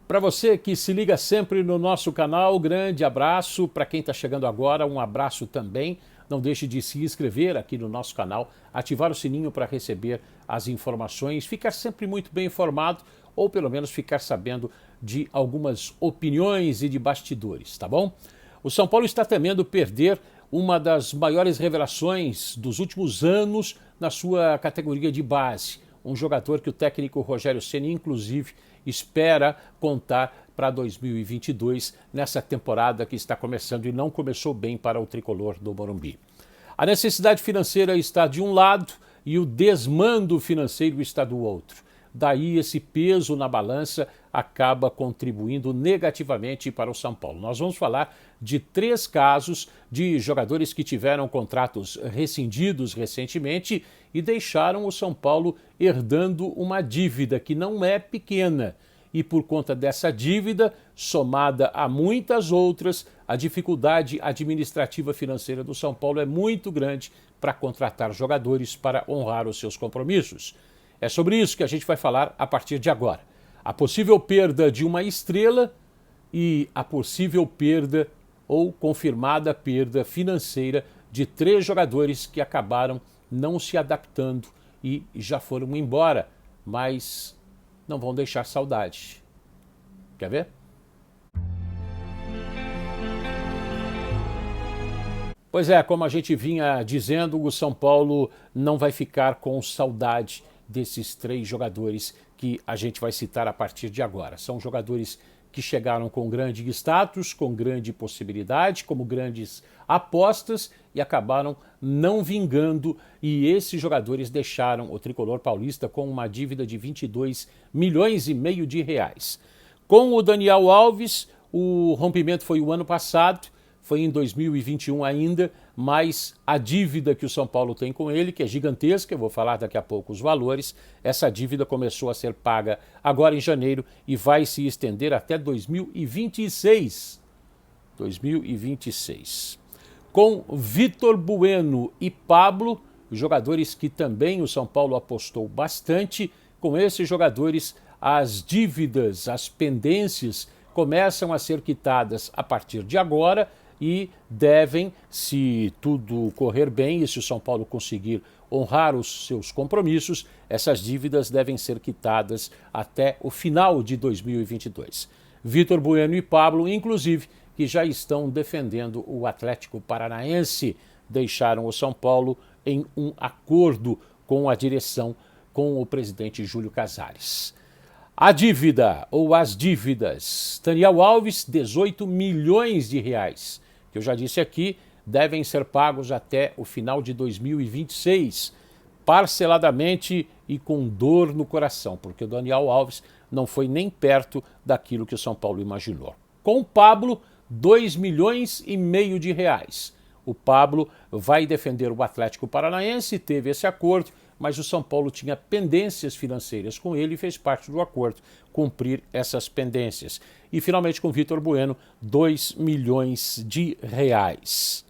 Para você que se liga sempre no nosso canal, grande abraço. Para quem está chegando agora, um abraço também. Não deixe de se inscrever aqui no nosso canal, ativar o sininho para receber as informações, ficar sempre muito bem informado ou pelo menos ficar sabendo de algumas opiniões e de bastidores, tá bom? O São Paulo está temendo perder uma das maiores revelações dos últimos anos na sua categoria de base. Um jogador que o técnico Rogério Ceni, inclusive, espera contar para 2022, nessa temporada que está começando e não começou bem para o tricolor do Morumbi. A necessidade financeira está de um lado e o desmando financeiro está do outro. Daí esse peso na balança acaba contribuindo negativamente para o São Paulo. Nós vamos falar de 3 casos de jogadores que tiveram contratos rescindidos recentemente e deixaram o São Paulo herdando uma dívida que não é pequena. E por conta dessa dívida, somada a muitas outras, a dificuldade administrativa financeira do São Paulo é muito grande para contratar jogadores para honrar os seus compromissos. É sobre isso que a gente vai falar a partir de agora. A possível perda de uma estrela e a possível perda ou confirmada perda financeira de 3 jogadores que acabaram não se adaptando e já foram embora, mas não vão deixar saudade. Quer ver? Pois é, como a gente vinha dizendo, o São Paulo não vai ficar com saudade desses 3 jogadores que a gente vai citar a partir de agora. São jogadores que chegaram com grande status, com grande possibilidade, como grandes apostas e acabaram não vingando, e esses jogadores deixaram o tricolor paulista com uma dívida de 22 milhões e meio de reais. Com o Daniel Alves, o rompimento foi o ano passado, foi em 2021 ainda, mas a dívida que o São Paulo tem com ele, que é gigantesca, eu vou falar daqui a pouco os valores, essa dívida começou a ser paga agora em janeiro e vai se estender até 2026. 2026. Com Vitor Bueno e Pablo, jogadores que também o São Paulo apostou bastante, com esses jogadores as dívidas, as pendências começam a ser quitadas a partir de agora e devem, se tudo correr bem e se o São Paulo conseguir honrar os seus compromissos, essas dívidas devem ser quitadas até o final de 2022. Vitor Bueno e Pablo, inclusive, que já estão defendendo o Atlético Paranaense, deixaram o São Paulo em um acordo com a direção, com o presidente Júlio Casares. A dívida ou as dívidas. Daniel Alves, 18 milhões de reais, que eu já disse aqui, devem ser pagos até o final de 2026, parceladamente e com dor no coração, porque o Daniel Alves não foi nem perto daquilo que o São Paulo imaginou. Com o Pablo, 2 milhões e meio de reais. O Pablo vai defender o Atlético Paranaense, teve esse acordo, mas o São Paulo tinha pendências financeiras com ele e fez parte do acordo cumprir essas pendências. E finalmente com Vitor Bueno, 2 milhões de reais.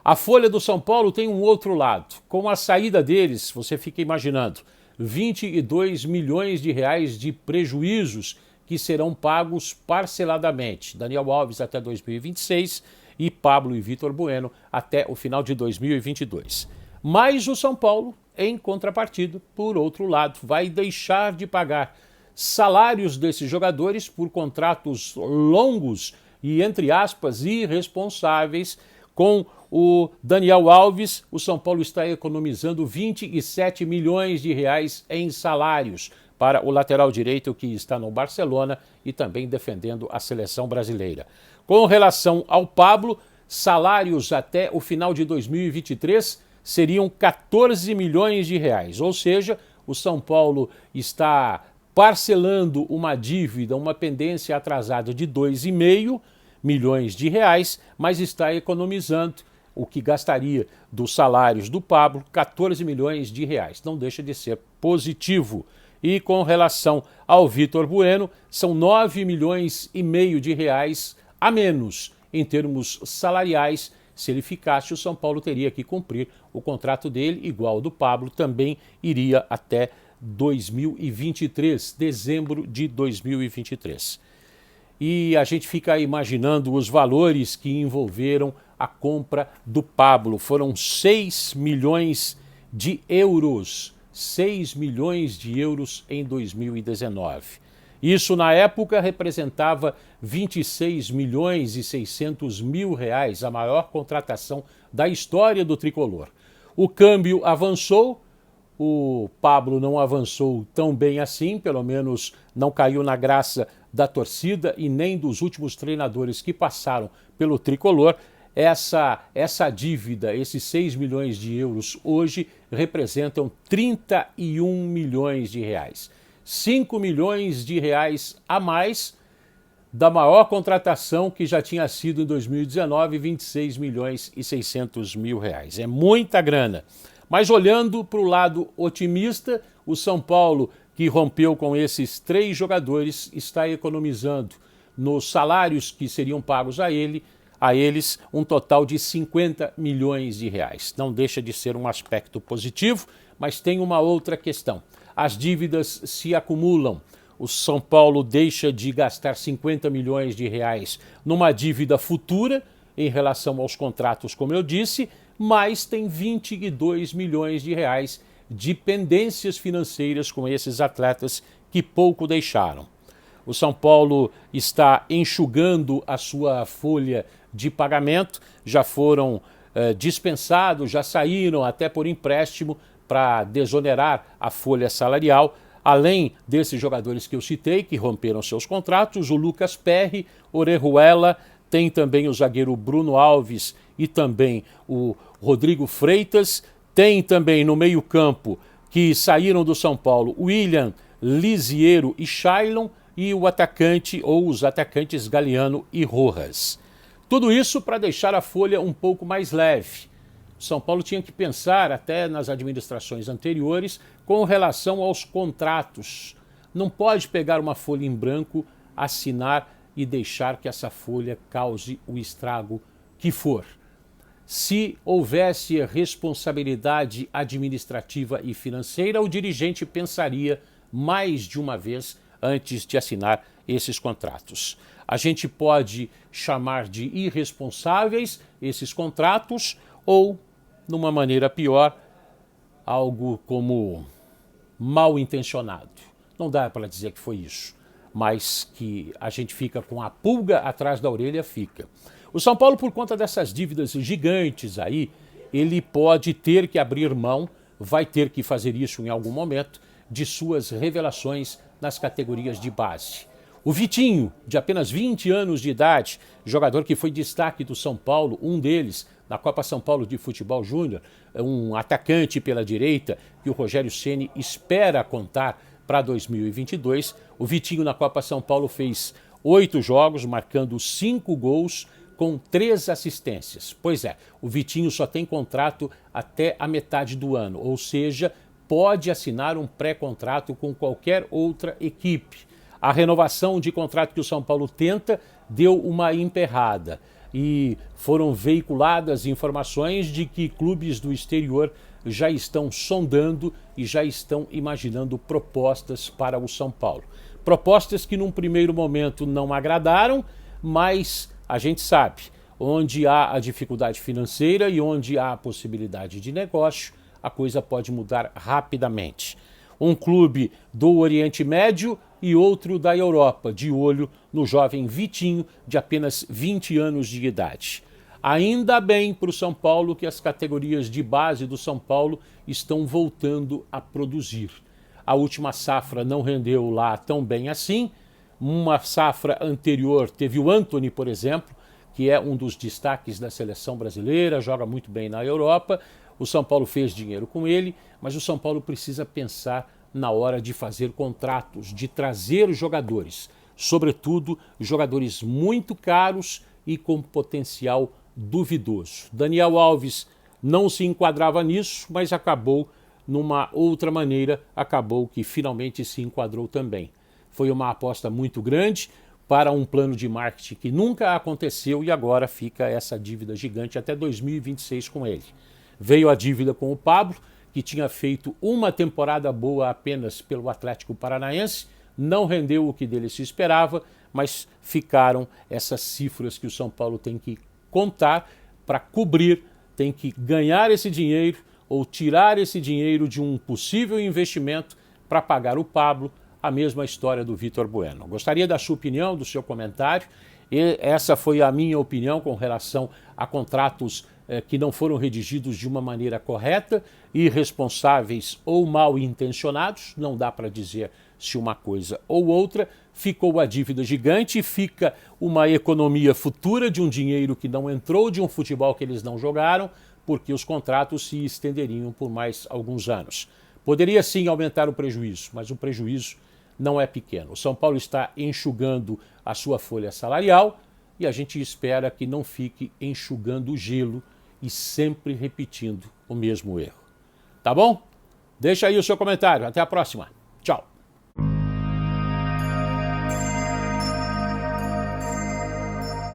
A folha do São Paulo tem um outro lado. Com a saída deles, você fica imaginando, 22 milhões de reais de prejuízos que serão pagos parceladamente. Daniel Alves até 2026 e Pablo e Vitor Bueno até o final de 2022. Mas o São Paulo, em contrapartida, por outro lado, vai deixar de pagar salários desses jogadores por contratos longos e, entre aspas, irresponsáveis. Com o Daniel Alves, o São Paulo está economizando 27 milhões de reais em salários para o lateral direito que está no Barcelona e também defendendo a seleção brasileira. Com relação ao Pablo, salários até o final de 2023 seriam 14 milhões de reais, ou seja, o São Paulo está parcelando uma dívida, uma pendência atrasada de 2,5 milhões de reais, mas está economizando o que gastaria dos salários do Pablo, 14 milhões de reais. Não deixa de ser positivo. E com relação ao Vitor Bueno, são 9 milhões e meio de reais a menos em termos salariais. Se ele ficasse, o São Paulo teria que cumprir o contrato dele, igual ao do Pablo, também iria até 2023, dezembro de 2023. e a gente fica imaginando os valores que envolveram a compra do Pablo. Foram 6 milhões de euros. 6 milhões de euros em 2019. Isso, na época, representava 26 milhões e 600 mil reais, a maior contratação da história do tricolor. O câmbio avançou, o Pablo não avançou tão bem assim, pelo menos não caiu na graça da torcida e nem dos últimos treinadores que passaram pelo tricolor. Essa dívida, esses 6 milhões de euros, hoje representam 31 milhões de reais. 5 milhões de reais a mais da maior contratação que já tinha sido em 2019, 26 milhões e 600 mil reais. É muita grana. Mas olhando para o lado otimista, o São Paulo, que rompeu com esses 3 jogadores, está economizando nos salários que seriam pagos a eles um total de 50 milhões de reais. Não deixa de ser um aspecto positivo, mas tem uma outra questão. As dívidas se acumulam. O São Paulo deixa de gastar 50 milhões de reais numa dívida futura em relação aos contratos, como eu disse, mas tem 22 milhões de reais de pendências financeiras com esses atletas que pouco deixaram. O São Paulo está enxugando a sua folha de pagamento, já foram dispensados, já saíram até por empréstimo para desonerar a folha salarial. Além desses jogadores que eu citei, que romperam seus contratos, o Lucas Perry, Orejuela, tem também o zagueiro Bruno Alves e também o Rodrigo Freitas, tem também no meio-campo, que saíram do São Paulo, William, Lisiero e Shailon, e o atacante ou os atacantes Galeano e Rojas. Tudo isso para deixar a folha um pouco mais leve. O São Paulo tinha que pensar, até nas administrações anteriores, com relação aos contratos. Não pode pegar uma folha em branco, assinar e deixar que essa folha cause o estrago que for. Se houvesse responsabilidade administrativa e financeira, o dirigente pensaria mais de uma vez antes de assinar esses contratos. A gente pode chamar de irresponsáveis esses contratos ou, numa maneira pior, algo como mal intencionado. Não dá para dizer que foi isso, mas que a gente fica com a pulga atrás da orelha, fica. O São Paulo, por conta dessas dívidas gigantes aí, ele pode ter que abrir mão, vai ter que fazer isso em algum momento, de suas revelações nas categorias de base. O Vitinho, de apenas 20 anos de idade, jogador que foi destaque do São Paulo, um deles na Copa São Paulo de Futebol Júnior, um atacante pela direita que o Rogério Ceni espera contar para 2022. O Vitinho na Copa São Paulo fez 8 jogos, marcando 5 gols com 3 assistências. Pois é, o Vitinho só tem contrato até a metade do ano, ou seja, pode assinar um pré-contrato com qualquer outra equipe. A renovação de contrato que o São Paulo tenta deu uma emperrada e foram veiculadas informações de que clubes do exterior já estão sondando e já estão imaginando propostas para o São Paulo. Propostas que num primeiro momento não agradaram, mas a gente sabe, onde há a dificuldade financeira e onde há a possibilidade de negócio, a coisa pode mudar rapidamente. Um clube do Oriente Médio e outro da Europa, de olho no jovem Vitinho, de apenas 20 anos de idade. Ainda bem para o São Paulo que as categorias de base do São Paulo estão voltando a produzir. A última safra não rendeu lá tão bem assim. Uma safra anterior teve o Antony, por exemplo, que é um dos destaques da seleção brasileira, joga muito bem na Europa. O São Paulo fez dinheiro com ele, mas o São Paulo precisa pensar na hora de fazer contratos, de trazer jogadores, sobretudo jogadores muito caros e com potencial duvidoso. Daniel Alves não se enquadrava nisso, mas acabou numa outra maneira, acabou que finalmente se enquadrou também. Foi uma aposta muito grande para um plano de marketing que nunca aconteceu e agora fica essa dívida gigante até 2026 com ele. Veio a dívida com o Pablo, que tinha feito uma temporada boa apenas pelo Atlético Paranaense, não rendeu o que dele se esperava, mas ficaram essas cifras que o São Paulo tem que contar para cobrir, tem que ganhar esse dinheiro ou tirar esse dinheiro de um possível investimento para pagar o Pablo, a mesma história do Vitor Bueno. Gostaria da sua opinião, do seu comentário. E essa foi a minha opinião com relação a contratos que não foram redigidos de uma maneira correta, irresponsáveis ou mal intencionados, não dá para dizer se uma coisa ou outra. Ficou a dívida gigante, fica uma economia futura de um dinheiro que não entrou, de um futebol que eles não jogaram, porque os contratos se estenderiam por mais alguns anos. Poderia sim aumentar o prejuízo, mas o prejuízo não é pequeno. O São Paulo está enxugando a sua folha salarial e a gente espera que não fique enxugando o gelo e sempre repetindo o mesmo erro. Tá bom? Deixa aí o seu comentário. Até a próxima.